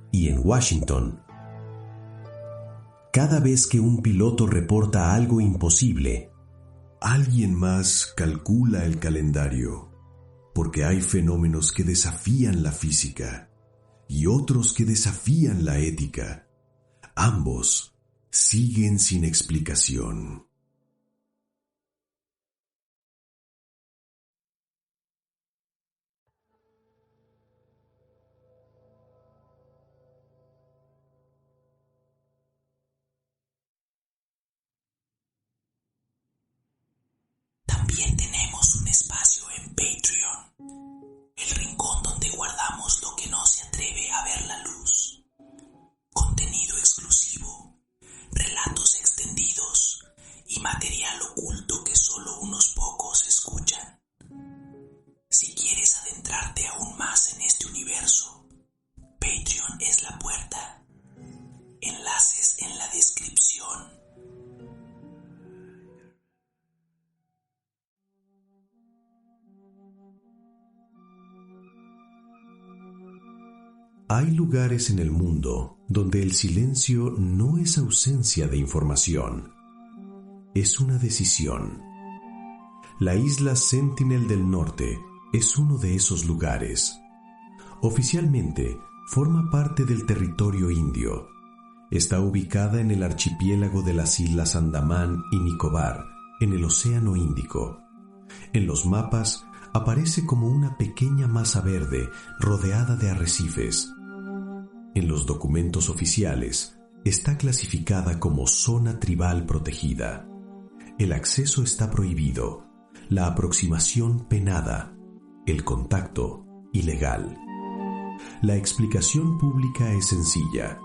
Y en Washington, cada vez que un piloto reporta algo imposible, alguien más calcula el calendario, porque hay fenómenos que desafían la física y otros que desafían la ética. Ambos siguen sin explicación. También tenemos un espacio en Patreon, el rincón donde guardamos lo que no se atreve a ver la luz. Contenido exclusivo, relatos extendidos y material oculto que solo unos pocos escuchan. Si quieres adentrarte aún más en este universo, Patreon es la puerta. Enlaces en la descripción. Hay lugares en el mundo donde el silencio no es ausencia de información, es una decisión. La isla Sentinel del Norte es uno de esos lugares. Oficialmente, forma parte del territorio indio. Está ubicada en el archipiélago de las Islas Andamán y Nicobar, en el Océano Índico. En los mapas aparece como una pequeña masa verde rodeada de arrecifes. En los documentos oficiales está clasificada como zona tribal protegida. El acceso está prohibido, la aproximación penada, el contacto ilegal. La explicación pública es sencilla.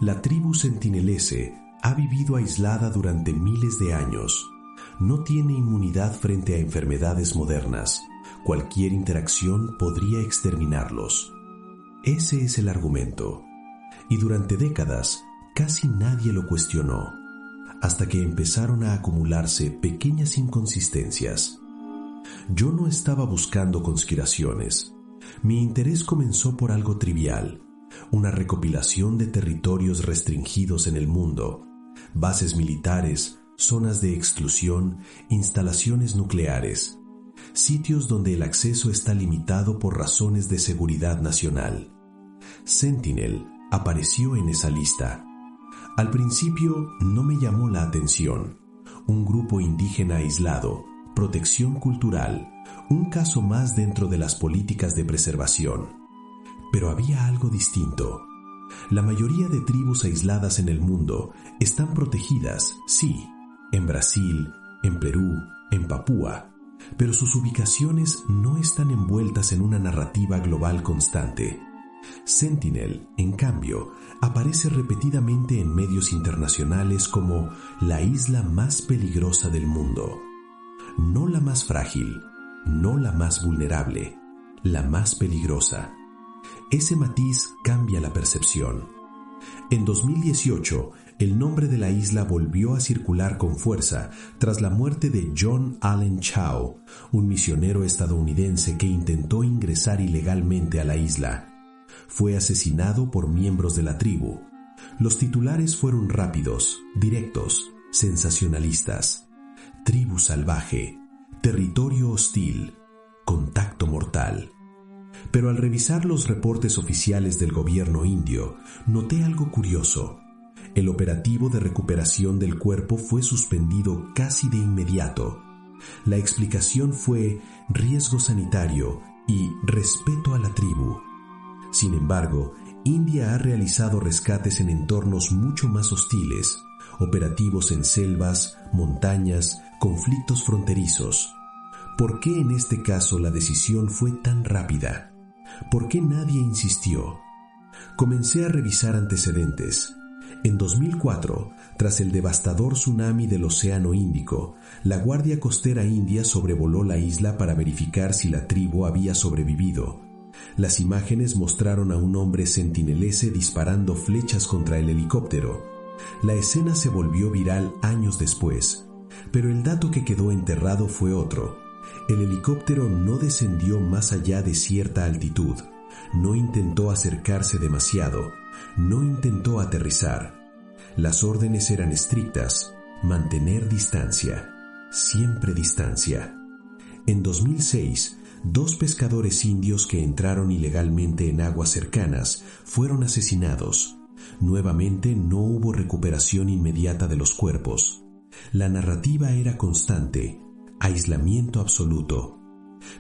La tribu sentinelese ha vivido aislada durante miles de años. No tiene inmunidad frente a enfermedades modernas. Cualquier interacción podría exterminarlos. Ese es el argumento. Y durante décadas casi nadie lo cuestionó, hasta que empezaron a acumularse pequeñas inconsistencias. Yo no estaba buscando conspiraciones. Mi interés comenzó por algo trivial, una recopilación de territorios restringidos en el mundo, bases militares, zonas de exclusión, instalaciones nucleares, sitios donde el acceso está limitado por razones de seguridad nacional. Sentinel apareció en esa lista. Al principio no me llamó la atención. Un grupo indígena aislado, protección cultural, un caso más dentro de las políticas de preservación. Pero había algo distinto. La mayoría de tribus aisladas en el mundo están protegidas, sí, en Brasil, en Perú, en Papúa, pero sus ubicaciones no están envueltas en una narrativa global constante. Sentinel, en cambio, aparece repetidamente en medios internacionales como la isla más peligrosa del mundo. No la más frágil, no la más vulnerable, la más peligrosa. Ese matiz cambia la percepción. En 2018, el nombre de la isla volvió a circular con fuerza tras la muerte de John Allen Chau, un misionero estadounidense que intentó ingresar ilegalmente a la isla. Fue asesinado por miembros de la tribu. Los titulares fueron rápidos, directos, sensacionalistas. Tribu salvaje, territorio hostil, contacto mortal. Pero al revisar los reportes oficiales del gobierno indio, noté algo curioso. El operativo de recuperación del cuerpo fue suspendido casi de inmediato. La explicación fue riesgo sanitario y respeto a la tribu. Sin embargo, India ha realizado rescates en entornos mucho más hostiles, operativos en selvas, montañas, conflictos fronterizos. ¿Por qué en este caso la decisión fue tan rápida? ¿Por qué nadie insistió? Comencé a revisar antecedentes. En 2004, tras el devastador tsunami del Océano Índico, la Guardia Costera India sobrevoló la isla para verificar si la tribu había sobrevivido. Las imágenes mostraron a un hombre sentinelese disparando flechas contra el helicóptero. La escena se volvió viral años después, pero el dato que quedó enterrado fue otro. El helicóptero no descendió más allá de cierta altitud, no intentó acercarse demasiado, no intentó aterrizar. Las órdenes eran estrictas: mantener distancia, siempre distancia. En 2006, 2 pescadores indios que entraron ilegalmente en aguas cercanas fueron asesinados. Nuevamente no hubo recuperación inmediata de los cuerpos. La narrativa era constante: aislamiento absoluto.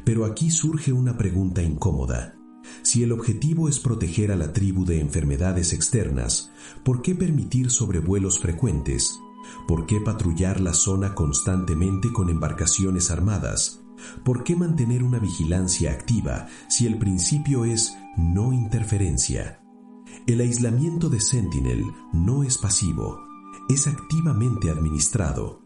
Pero aquí surge una pregunta incómoda. Si el objetivo es proteger a la tribu de enfermedades externas, ¿por qué permitir sobrevuelos frecuentes? ¿Por qué patrullar la zona constantemente con embarcaciones armadas? ¿Por qué mantener una vigilancia activa si el principio es no interferencia? El aislamiento de Sentinel no es pasivo, es activamente administrado.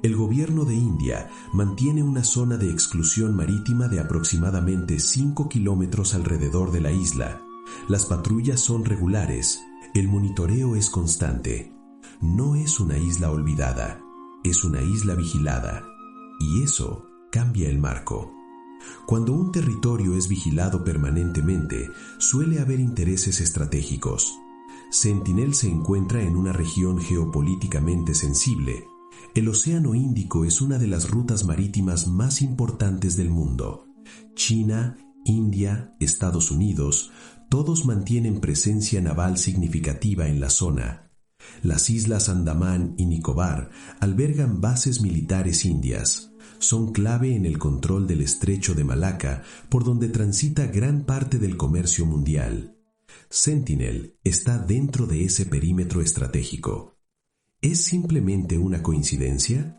El gobierno de India mantiene una zona de exclusión marítima de aproximadamente 5 kilómetros alrededor de la isla. Las patrullas son regulares, el monitoreo es constante. No es una isla olvidada, es una isla vigilada. Y eso cambia el marco. Cuando un territorio es vigilado permanentemente, suele haber intereses estratégicos. Sentinel se encuentra en una región geopolíticamente sensible. El Océano Índico es una de las rutas marítimas más importantes del mundo. China, India, Estados Unidos, todos mantienen presencia naval significativa en la zona. Las islas Andamán y Nicobar albergan bases militares indias. Son clave en el control del estrecho de Malaca, por donde transita gran parte del comercio mundial. Sentinel está dentro de ese perímetro estratégico. ¿Es simplemente una coincidencia?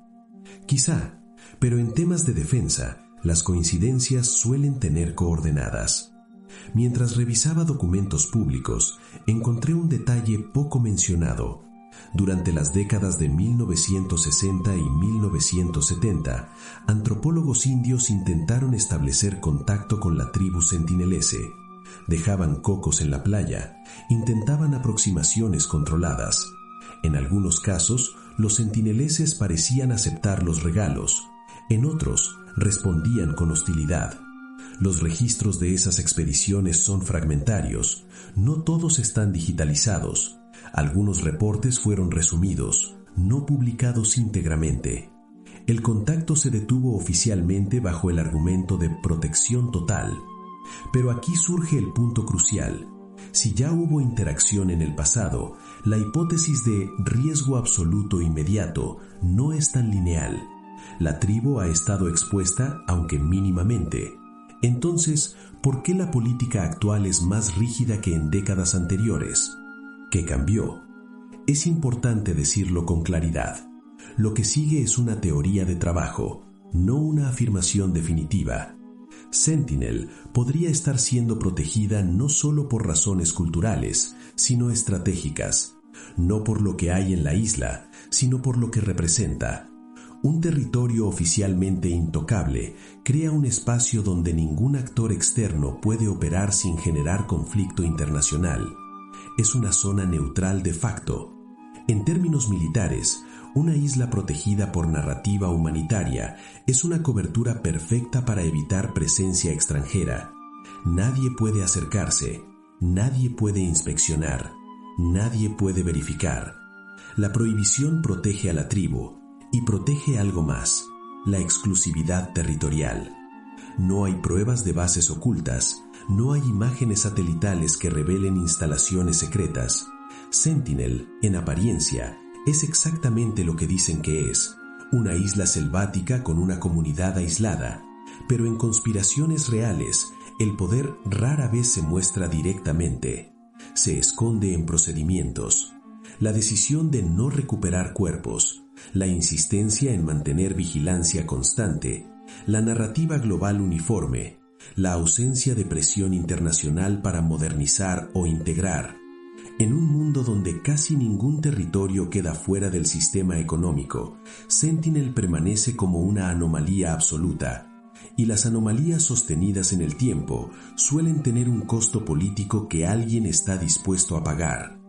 Quizá, pero en temas de defensa, las coincidencias suelen tener coordenadas. Mientras revisaba documentos públicos, encontré un detalle poco mencionado. Durante las décadas de 1960 y 1970, antropólogos indios intentaron establecer contacto con la tribu sentinelese. Dejaban cocos en la playa, intentaban aproximaciones controladas. En algunos casos, los sentineleses parecían aceptar los regalos. En otros, respondían con hostilidad. Los registros de esas expediciones son fragmentarios. No todos están digitalizados. Algunos reportes fueron resumidos, no publicados íntegramente. El contacto se detuvo oficialmente bajo el argumento de protección total. Pero aquí surge el punto crucial. Si ya hubo interacción en el pasado, la hipótesis de riesgo absoluto inmediato no es tan lineal. La tribu ha estado expuesta, aunque mínimamente. Entonces, ¿por qué la política actual es más rígida que en décadas anteriores? ¿Qué cambió? Es importante decirlo con claridad. Lo que sigue es una teoría de trabajo, no una afirmación definitiva. Sentinel podría estar siendo protegida no solo por razones culturales, sino estratégicas, no por lo que hay en la isla, sino por lo que representa. Un territorio oficialmente intocable crea un espacio donde ningún actor externo puede operar sin generar conflicto internacional. Es una zona neutral de facto. En términos militares, una isla protegida por narrativa humanitaria es una cobertura perfecta para evitar presencia extranjera. Nadie puede acercarse, nadie puede inspeccionar, nadie puede verificar. La prohibición protege a la tribu y protege algo más, la exclusividad territorial. No hay pruebas de bases ocultas, No hay imágenes satelitales que revelen instalaciones secretas. Sentinel, en apariencia, es exactamente lo que dicen que es: una isla selvática con una comunidad aislada. Pero en conspiraciones reales, el poder rara vez se muestra directamente. Se esconde en procedimientos. La decisión de no recuperar cuerpos, la insistencia en mantener vigilancia constante, la narrativa global uniforme, la ausencia de presión internacional para modernizar o integrar. En un mundo donde casi ningún territorio queda fuera del sistema económico, Sentinel permanece como una anomalía absoluta, y las anomalías sostenidas en el tiempo suelen tener un costo político que alguien está dispuesto a pagar.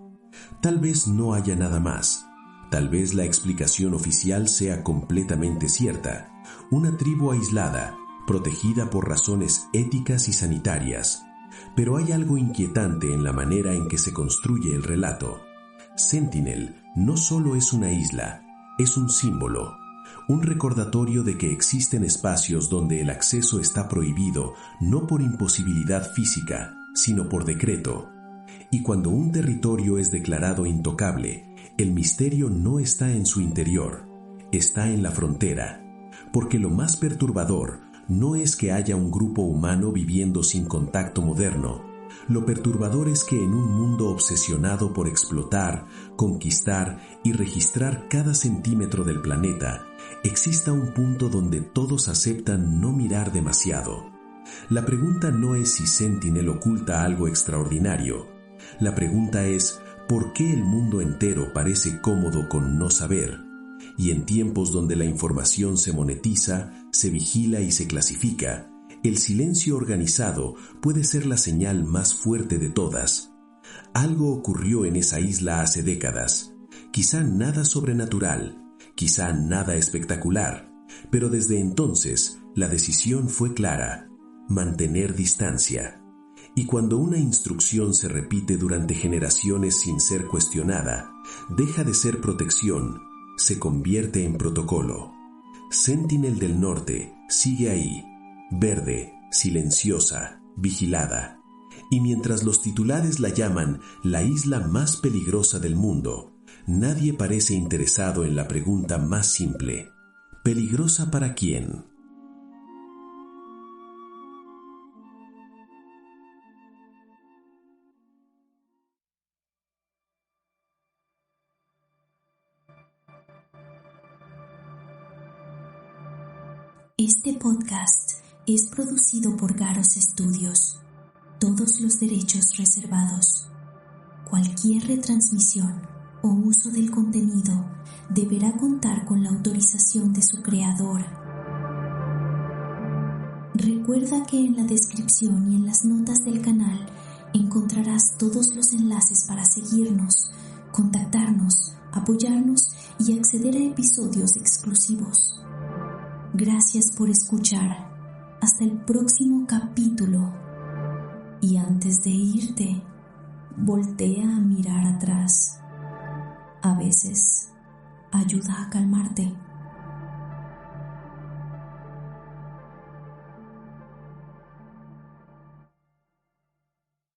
Tal vez no haya nada más. Tal vez la explicación oficial sea completamente cierta. Una tribu aislada, protegida por razones éticas y sanitarias. Pero hay algo inquietante en la manera en que se construye el relato. Sentinel no solo es una isla, es un símbolo. Un recordatorio de que existen espacios donde el acceso está prohibido no por imposibilidad física, sino por decreto. Y cuando un territorio es declarado intocable, el misterio no está en su interior, está en la frontera. Porque lo más perturbador no es que haya un grupo humano viviendo sin contacto moderno. Lo perturbador es que en un mundo obsesionado por explotar, conquistar y registrar cada centímetro del planeta, exista un punto donde todos aceptan no mirar demasiado. La pregunta no es si Sentinel oculta algo extraordinario. La pregunta es ¿por qué el mundo entero parece cómodo con no saber? Y en tiempos donde la información se monetiza, se vigila y se clasifica, el silencio organizado puede ser la señal más fuerte de todas. Algo ocurrió en esa isla hace décadas. Quizá nada sobrenatural, quizá nada espectacular, pero desde entonces la decisión fue clara: mantener distancia. Y cuando una instrucción se repite durante generaciones sin ser cuestionada, deja de ser protección, se convierte en protocolo. Sentinel del Norte sigue ahí, verde, silenciosa, vigilada. Y mientras los titulares la llaman la isla más peligrosa del mundo, nadie parece interesado en la pregunta más simple: ¿peligrosa para quién? Este podcast es producido por Garos Studios. Todos los derechos reservados. Cualquier retransmisión o uso del contenido deberá contar con la autorización de su creador. Recuerda que en la descripción y en las notas del canal encontrarás todos los enlaces para seguirnos, contactarnos, apoyarnos y acceder a episodios exclusivos. Gracias por escuchar. Hasta el próximo capítulo. Y antes de irte, voltea a mirar atrás. A veces ayuda a calmarte.